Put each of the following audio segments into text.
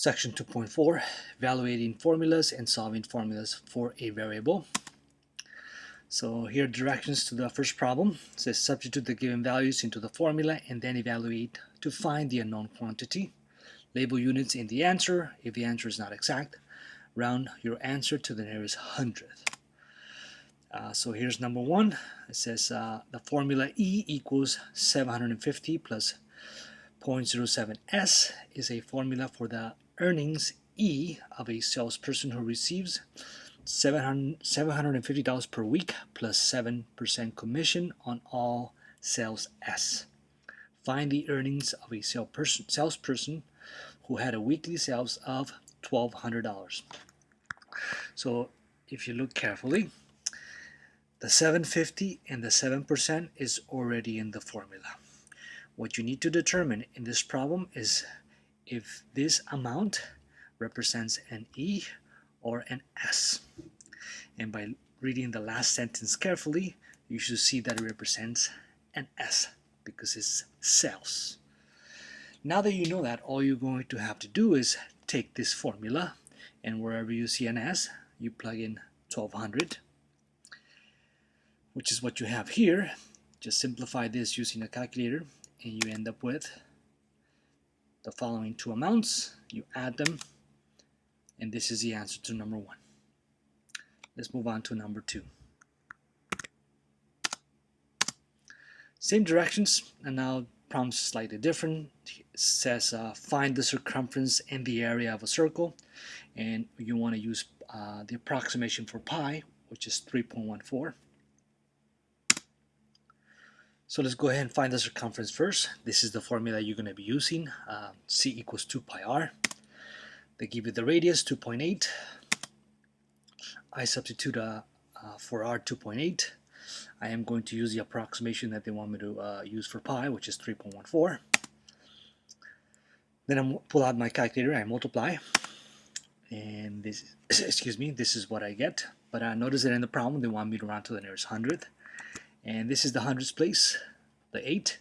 Section 2.4, evaluating formulas and solving formulas for a variable. So here are directions to the first problem. It says substitute the given values into the formula and then evaluate to find the unknown quantity. Label units in the answer. If the answer is not exact, round your answer to the nearest hundredth. So here's number one. It says the formula E equals 750 plus 0.07S is a formula for the earnings E of a salesperson who receives $750 per week plus 7% commission on all sales S. Find the earnings of a salesperson who had a weekly sales of $1,200. So if you look carefully, the 750 and the 7% is already in the formula. What you need to determine in this problem is if this amount represents an E or an S. And by reading the last sentence carefully, you should see that it represents an S because it's sales. Now that you know that, all you're going to have to do is take this formula, and wherever you see an S, you plug in 1200, which is what you have here. Just simplify this using a calculator, and you end up with the following two amounts. You add them, and this is the answer to number one. Let's move on to number two. Same directions, and now problem's slightly different. It says find the circumference and the area of a circle, and you want to use the approximation for pi, which is 3.14. So let's go ahead and find the circumference first. This is the formula you're going to be using. C equals 2 pi r. They give you the radius, 2.8. I substitute for r 2.8. I am going to use the approximation that they want me to use for pi, which is 3.14. Then I pull out my calculator, I multiply, and this, excuse me, this is what I get. But notice that in the problem they want me to round to the nearest hundredth. And this is the hundredths place, the 8.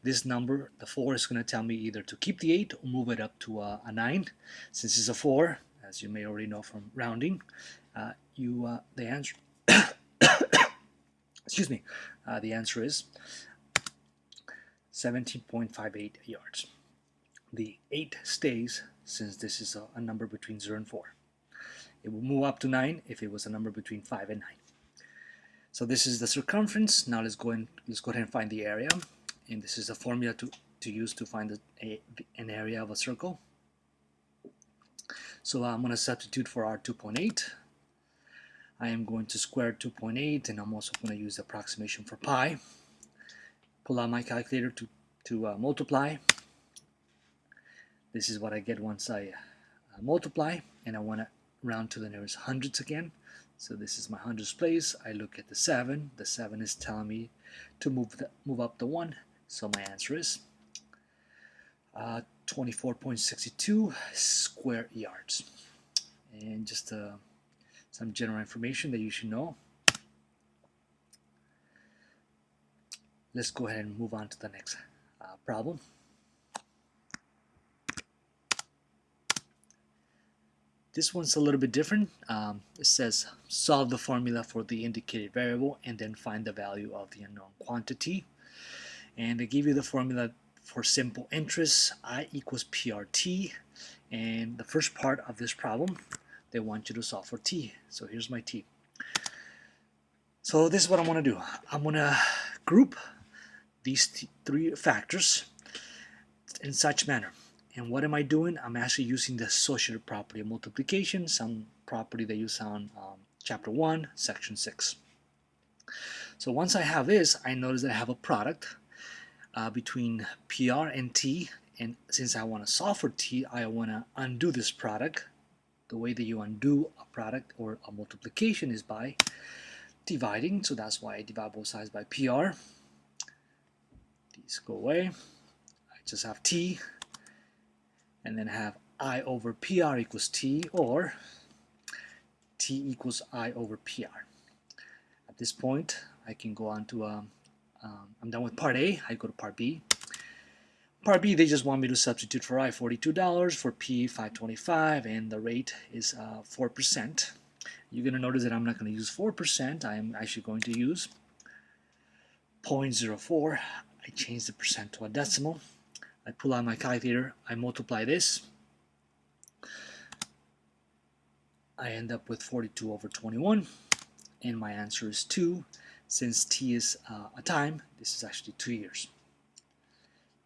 This number, the 4, is going to tell me either to keep the 8 or move it up to a 9. Since it's a 4, as you may already know from rounding, the answer, excuse me, the answer is 17.58 yards. The 8 stays since this is a number between 0 and 4. It will move up to 9 if it was a number between 5 and 9. So this is the circumference. Now let's go ahead and find the area, and this is the formula to use to find an area of a circle. So I'm going to substitute for r 2.8. I am going to square 2.8, and I'm also going to use the approximation for pi. Pull out my calculator to multiply. This is what I get once I multiply, and I want to round to the nearest hundredths again. So this is my hundredths place. I look at the 7. The 7 is telling me to move up the 1. So my answer is 24.62 square yards. And just some general information that you should know. Let's go ahead and move on to the next problem. This one's a little bit different. It says solve the formula for the indicated variable and then find the value of the unknown quantity. And they give you the formula for simple interest, I equals PRT. And the first part of this problem, they want you to solve for T. So here's my T. So this is what I'm going to do. I'm going to group these three factors in such manner. And what am I doing? I'm actually using the associative property of multiplication, some property that you saw in chapter 1, section 6. So once I have this, I notice that I have a product between PR and T. And since I want to solve for T, I want to undo this product. The way that you undo a product or a multiplication is by dividing. So that's why I divide both sides by PR. These go away. I just have T. And then have I over PR equals T, or T equals I over PR. At this point, I can go on to, I'm done with part A, I go to part B. Part B, they just want me to substitute for I $42, for P $5.25, and the rate is 4%. You're going to notice that I'm not going to use 4%. I am actually going to use 0.04. I change the percent to a decimal. I pull out my calculator. I multiply this. I end up with 42 over 21, and my answer is 2. Since t is a time, this is actually 2 years.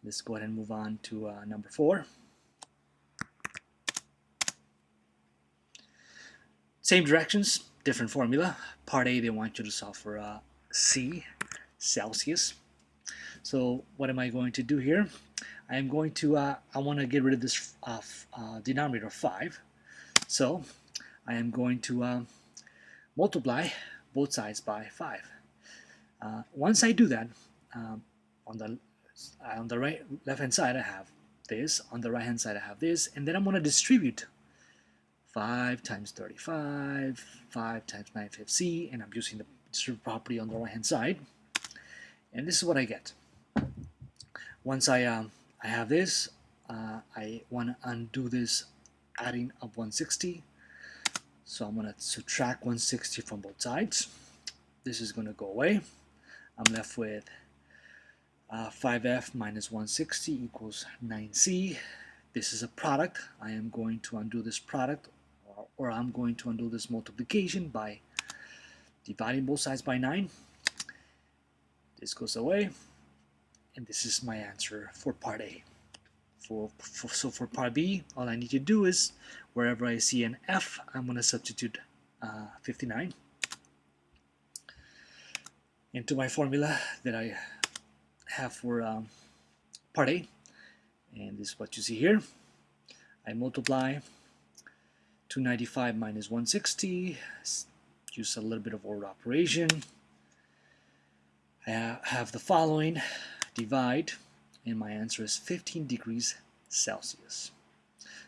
Let's go ahead and move on to number 4. Same directions, different formula. Part A, they want you to solve for C, Celsius. So what am I going to do here? I am going to, I want to get rid of this denominator 5. So I am going to multiply both sides by 5. Once I do that, on the left hand side I have this, on the right hand side I have this, and then I'm going to distribute 5 times 35, 5 times 9/5 C, and I'm using the distributive property on the right hand side, and this is what I get. Once I have this, I want to undo this adding up 160, so I'm going to subtract 160 from both sides. This is going to go away. I'm left with 5f minus 160 equals 9c. This is a product. I am going to undo this product, or I'm going to undo this multiplication by dividing both sides by 9. This goes away, and this is my answer for part A. So for part B, all I need to do is, wherever I see an F, I'm going to substitute 59 into my formula that I have for part A, and this is what you see here. I multiply 295 minus 160, use a little bit of order operation. I have the following, divide, and my answer is 15 degrees Celsius.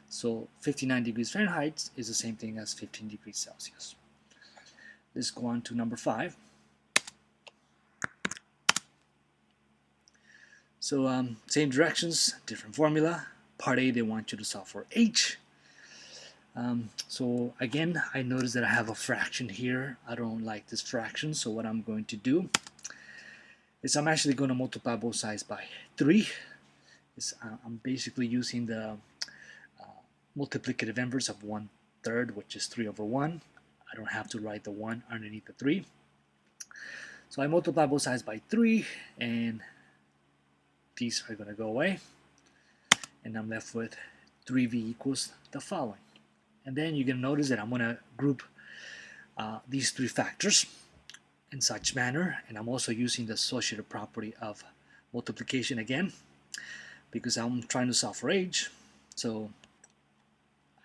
So 59 degrees Fahrenheit is the same thing as 15 degrees Celsius. Let's go on to number 5. So same directions, different formula. Part A, they want you to solve for H. So again, I notice that I have a fraction here. I don't like this fraction, so what I'm going to do is I'm actually going to multiply both sides by 3. I'm basically using the multiplicative inverse of 1/3, which is 3 over 1. I don't have to write the 1 underneath the 3. So I multiply both sides by 3, and these are going to go away, and I'm left with 3v equals the following. And then you're going to notice that I'm going to group these 3 factors in such manner, and I'm also using the associative property of multiplication again, because I'm trying to solve for H. So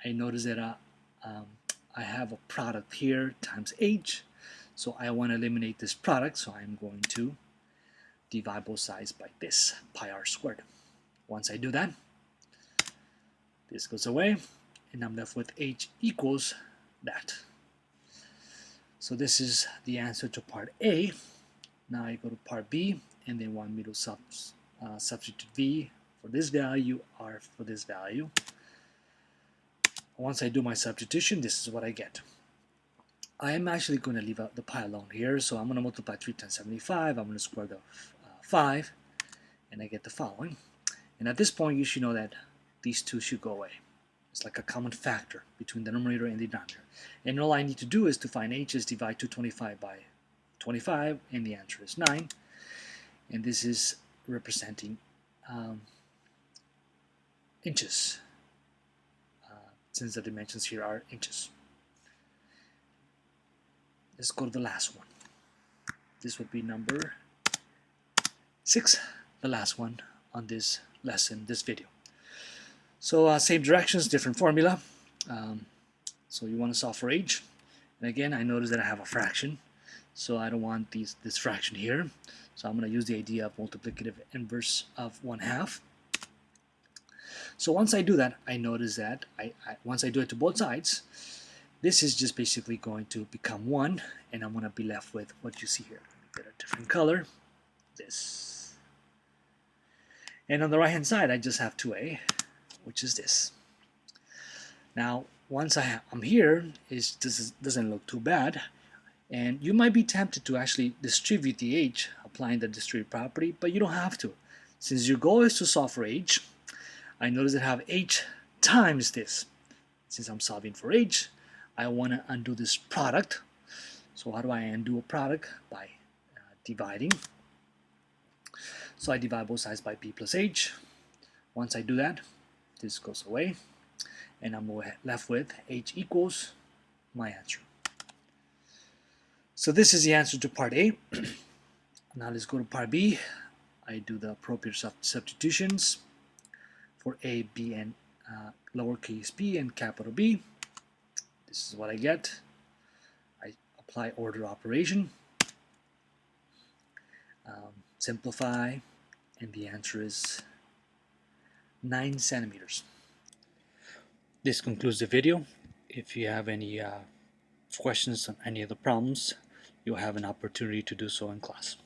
I notice that I have a product here times H, so I want to eliminate this product, so I'm going to divide both sides by this, pi r squared. Once I do that, this goes away, and I'm left with H equals that. So this is the answer to part A. Now I go to part B, and they want me to substitute V for this value, R for this value. Once I do my substitution, this is what I get. I am actually going to leave out the pi alone here, so I'm going to multiply 3 times 75. I'm going to square the 5, and I get the following. And at this point, you should know that these two should go away. It's like a common factor between the numerator and the denominator. And all I need to do is to find H is divide 225 by 25, and the answer is 9. And this is representing inches, since the dimensions here are inches. Let's go to the last one. This would be number 6, the last one on this lesson, this video. So same directions, different formula. So you want to solve for H. And again, I notice that I have a fraction, so I don't want this fraction here. So I'm going to use the idea of multiplicative inverse of 1/2. So once I do that, I notice that once I do it to both sides, this is just basically going to become 1, and I'm going to be left with what you see here. Let me get a different color. This. And on the right hand side, I just have 2a, which is this. Now, once I'm here, this doesn't look too bad. And you might be tempted to actually distribute the h, applying the distribute property, but you don't have to. Since your goal is to solve for h, I notice that I have h times this. Since I'm solving for h, I want to undo this product. So how do I undo a product? By dividing. So I divide both sides by b plus h. Once I do that, this goes away, and I'm left with h equals my answer. So this is the answer to part A. Now let's go to part B. I do the appropriate substitutions for A, B, and lowercase b and capital B. This is what I get. I apply order operation, simplify, and the answer is 9 centimeters. This concludes the video. If you have any questions on any of the problems, you'll have an opportunity to do so in class.